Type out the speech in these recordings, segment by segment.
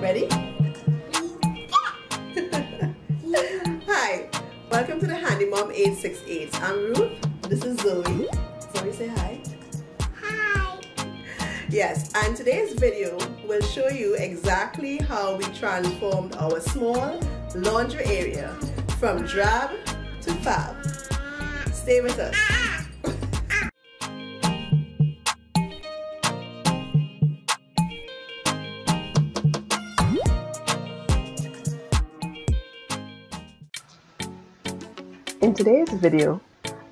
Ready? Hi, welcome to the Handy Mom 868. I'm Ruth. This is Zoe. Zoe, say hi. Hi. Yes, and today's video will show you exactly how we transformed our small laundry area from drab to FAB. Stay with us. In today's video,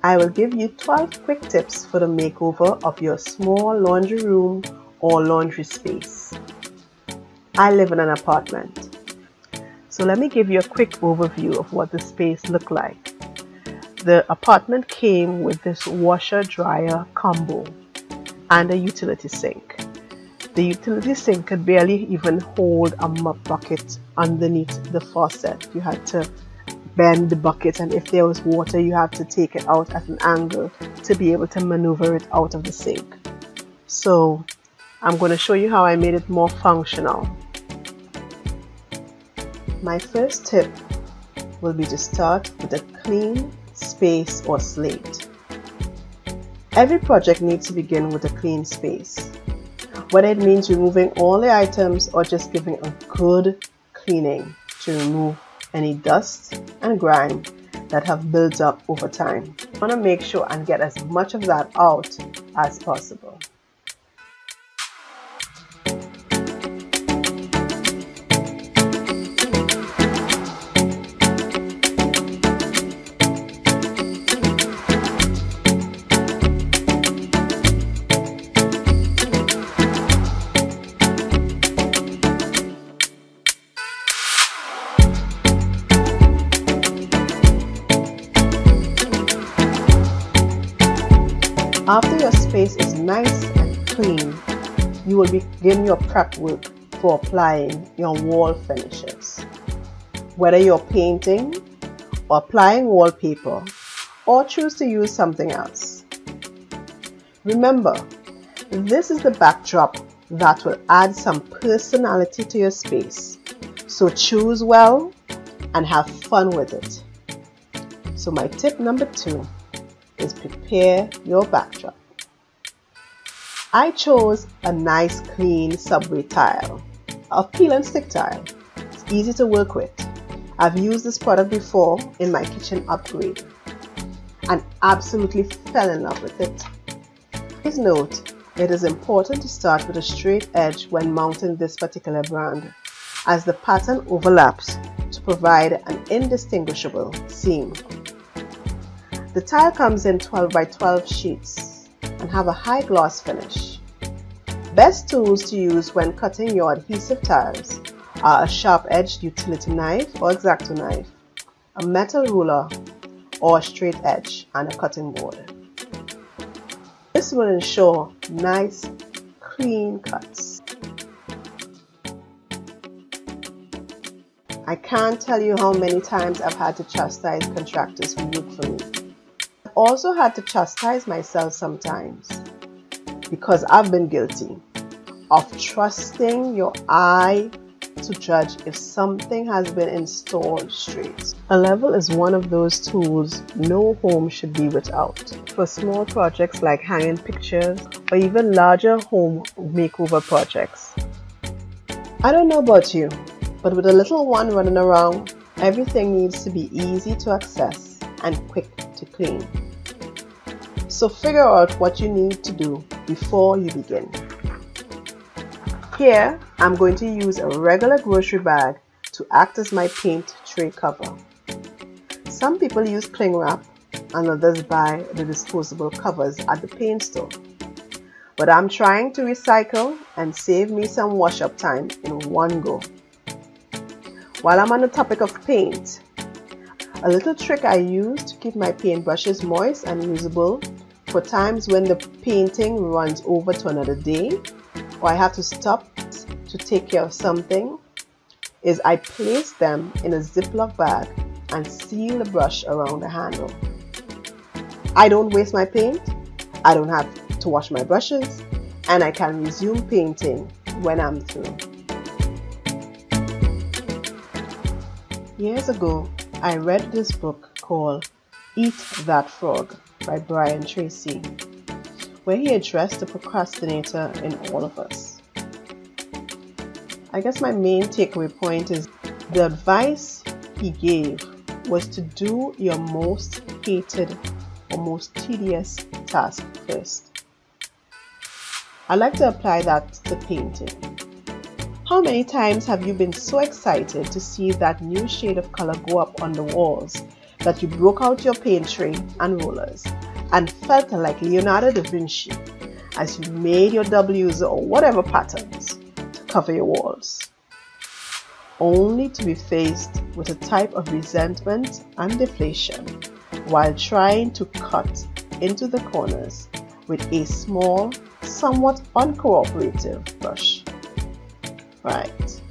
I will give you 12 quick tips for the makeover of your small laundry room or laundry space. I live in an apartment, so let me give you a quick overview of what the space looked like. The apartment came with this washer-dryer combo and a utility sink. The utility sink could barely even hold a mop bucket underneath the faucet. You had to bend the bucket, and if there was water you had to take it out at an angle to be able to maneuver it out of the sink. So I'm going to show you how I made it more functional. My first tip will be to start with a clean space or slate. Every project needs to begin with a clean space, whether it means removing all the items or just giving a good cleaning to remove any dust and grime that have built up over time. I want to make sure and get as much of that out as possible. After your space is nice and clean, you will begin your prep work for applying your wall finishes. Whether you're painting or applying wallpaper or choose to use something else. Remember, this is the backdrop that will add some personality to your space. So choose well and have fun with it. So my tip number 2 is prepare your backdrop. I chose a nice clean subway tile, a peel and stick tile. It's easy to work with. I've used this product before in my kitchen upgrade and absolutely fell in love with it. Please note, it is important to start with a straight edge when mounting this particular brand, as the pattern overlaps to provide an indistinguishable seam. The tile comes in 12 by 12 sheets and have a high gloss finish. Best tools to use when cutting your adhesive tiles are a sharp-edged utility knife or X-Acto knife, a metal ruler, or a straight edge and a cutting board. This will ensure nice, clean cuts. I can't tell you how many times I've had to chastise contractors who work for me. Also had to chastise myself sometimes because I've been guilty of trusting your eye to judge if something has been installed straight. A level is one of those tools no home should be without. For small projects like hanging pictures or even larger home makeover projects. I don't know about you, but with a little one running around, everything needs to be easy to access and quick to clean. So figure out what you need to do before you begin. Here, I'm going to use a regular grocery bag to act as my paint tray cover. Some people use cling wrap and others buy the disposable covers at the paint store. But I'm trying to recycle and save me some wash-up time in one go. While I'm on the topic of paint, a little trick I use to keep my paintbrushes moist and usable for times when the painting runs over to another day or I have to stop to take care of something is I place them in a Ziploc bag and seal the brush around the handle. I don't waste my paint, I don't have to wash my brushes, and I can resume painting when I'm through. Years ago, I read this book called Eat That Frog by Brian Tracy, where he addressed the procrastinator in all of us. I guess my main takeaway point is the advice he gave was to do your most hated or most tedious task first. I like to apply that to painting. How many times have you been so excited to see that new shade of color go up on the walls that you broke out your paint tray and rollers and felt like Leonardo da Vinci as you made your W's or whatever patterns to cover your walls, only to be faced with a type of resentment and deflation while trying to cut into the corners with a small, somewhat uncooperative brush? Right.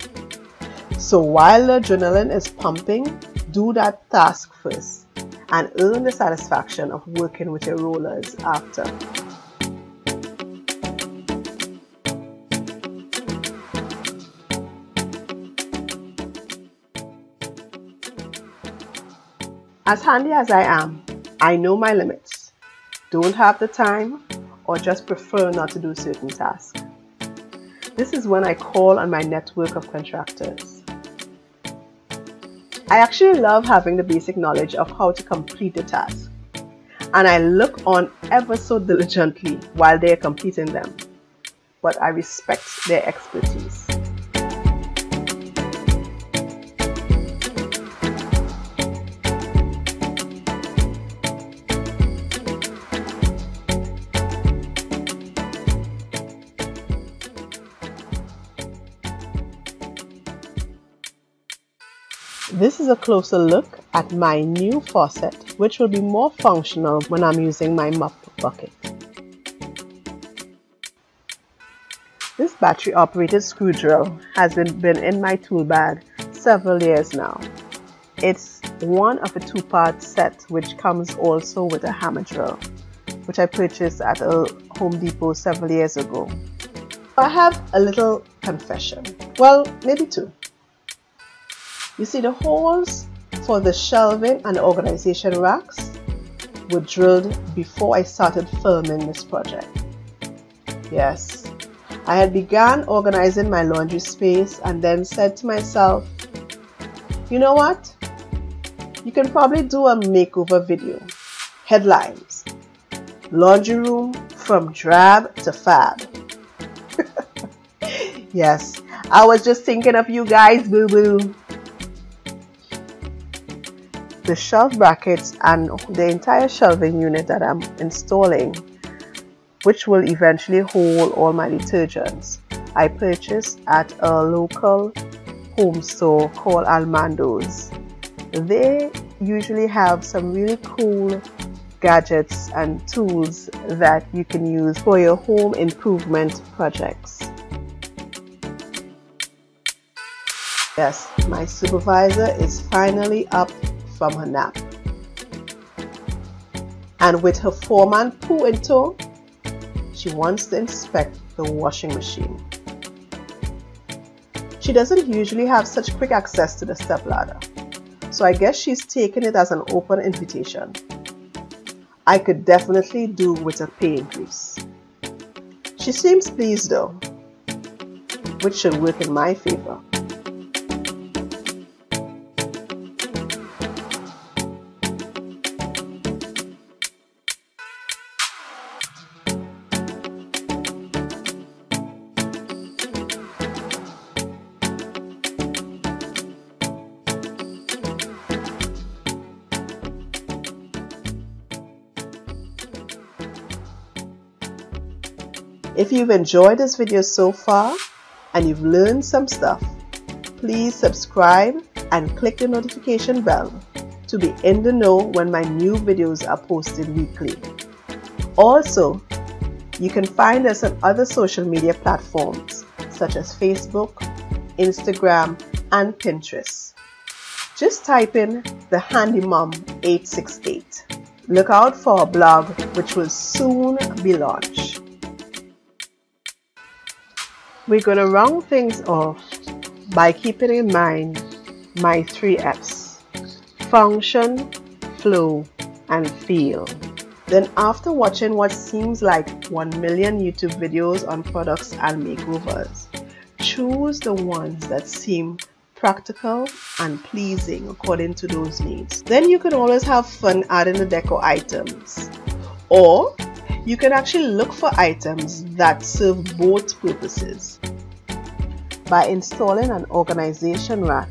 So while the adrenaline is pumping, do that task first and earn the satisfaction of working with your rollers after. As handy as I am, I know my limits, don't have the time, or just prefer not to do certain tasks. This is when I call on my network of contractors. I actually love having the basic knowledge of how to complete the task, and I look on ever so diligently while they are completing them, but I respect their expertise. This is a closer look at my new faucet, which will be more functional when I'm using my mop bucket. This battery-operated screw drill has been in my tool bag several years now. It's one of a two-part set which comes also with a hammer drill, which I purchased at a Home Depot several years ago. I have a little confession, well, maybe two. You see, the holes for the shelving and the organization racks were drilled before I started filming this project. Yes, I had begun organizing my laundry space and then said to myself, you know what? You can probably do a makeover video. Headlines: laundry room from drab to FAB. Yes, I was just thinking of you guys, boo-boo. The shelf brackets and the entire shelving unit that I'm installing, which will eventually hold all my detergents, I purchased at a local home store called Almando's. They usually have some really cool gadgets and tools that you can use for your home improvement projects. Yes, my supervisor is finally up from her nap, and with her foreman poo in tow, she wants to inspect the washing machine. She doesn't usually have such quick access to the stepladder, so I guess she's taking it as an open invitation. I could definitely do with a pay increase. She seems pleased though, which should work in my favor. If you've enjoyed this video so far and you've learned some stuff, please subscribe and click the notification bell to be in the know when my new videos are posted weekly. Also, you can find us on other social media platforms such as Facebook, Instagram, and Pinterest. Just type in the Handy Mom 868. Look out for our blog, which will soon be launched. We're going to round things off by keeping in mind my 3 F's: function, flow, and feel. Then after watching what seems like 1 million YouTube videos on products and makeovers, choose the ones that seem practical and pleasing according to those needs. Then you can always have fun adding the decor items, or you can actually look for items that serve both purposes. By installing an organization rack,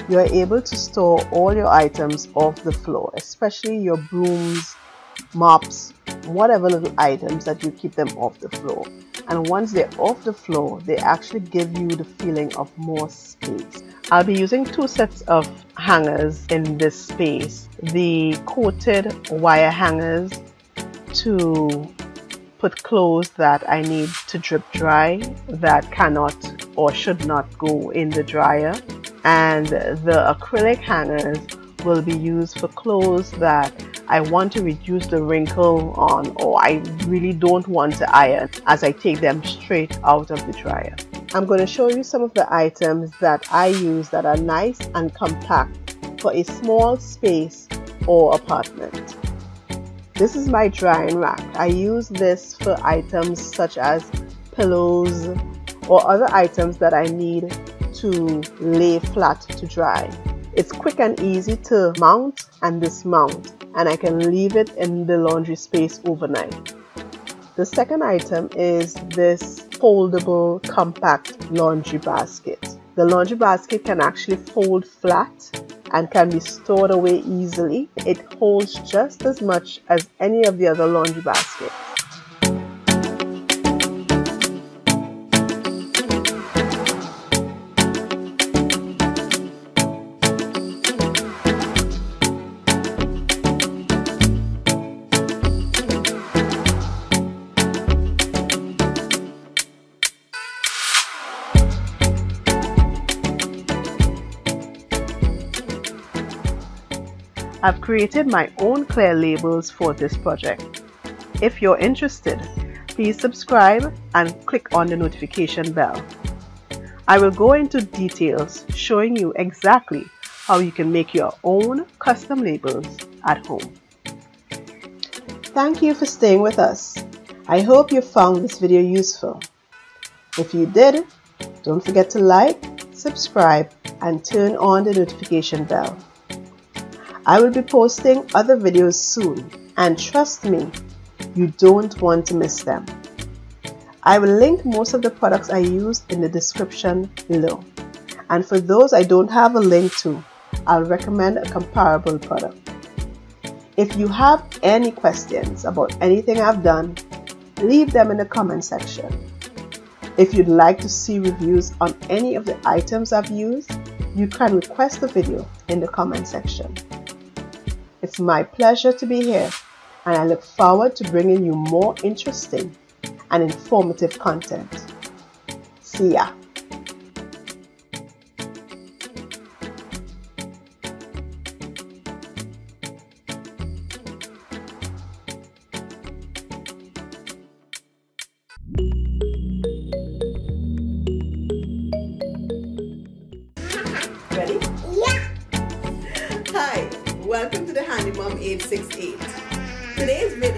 you are able to store all your items off the floor, especially your brooms, mops, whatever little items that you keep them off the floor. And once they're off the floor, they actually give you the feeling of more space. I'll be using 2 sets of hangers in this space. The coated wire hangers to put clothes that I need to drip dry that cannot or should not go in the dryer, and the acrylic hangers will be used for clothes that I want to reduce the wrinkle on, or I really don't want to iron as I take them straight out of the dryer. I'm going to show you some of the items that I use that are nice and compact for a small space or apartment. This is my drying rack. I use this for items such as pillows or other items that I need to lay flat to dry. It's quick and easy to mount and dismount, and I can leave it in the laundry space overnight. The second item is this foldable compact laundry basket. The laundry basket can actually fold flat and can be stored away easily. It holds just as much as any of the other laundry baskets. I've created my own clear labels for this project. If you're interested, please subscribe and click on the notification bell. I will go into details showing you exactly how you can make your own custom labels at home. Thank you for staying with us. I hope you found this video useful. If you did, don't forget to like, subscribe, and turn on the notification bell. I will be posting other videos soon, and trust me, you don't want to miss them. I will link most of the products I used in the description below. And for those I don't have a link to, I'll recommend a comparable product. If you have any questions about anything I've done, leave them in the comment section. If you'd like to see reviews on any of the items I've used, you can request a video in the comment section. It's my pleasure to be here, and I look forward to bringing you more interesting and informative content. See ya! Ready? Yeah! Hi! Welcome to the Handy Mom 868. Today's video